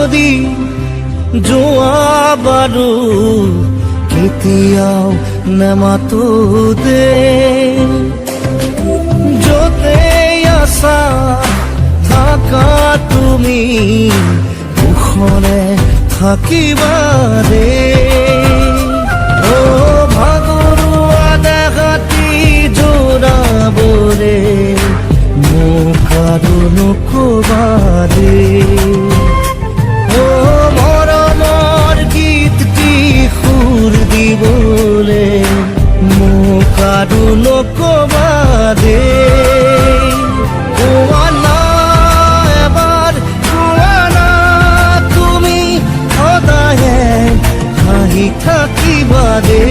যদি যোৱা বাৰু কেতিয়াও নেমাতো দে য'তে আছা থাকা তুমি কুশলে থাকিবা দে ও ভাগৰুৱা দেহাতি জোৰাবৰে মোক আৰু নকবা দে ও মৰমৰ গীতটি সুৰ দিবলে মোক আৰু নকবা দে কোৱা না এবাৰ কোৱা না তুমি সদায়ে হাঁহি থাকিবা দে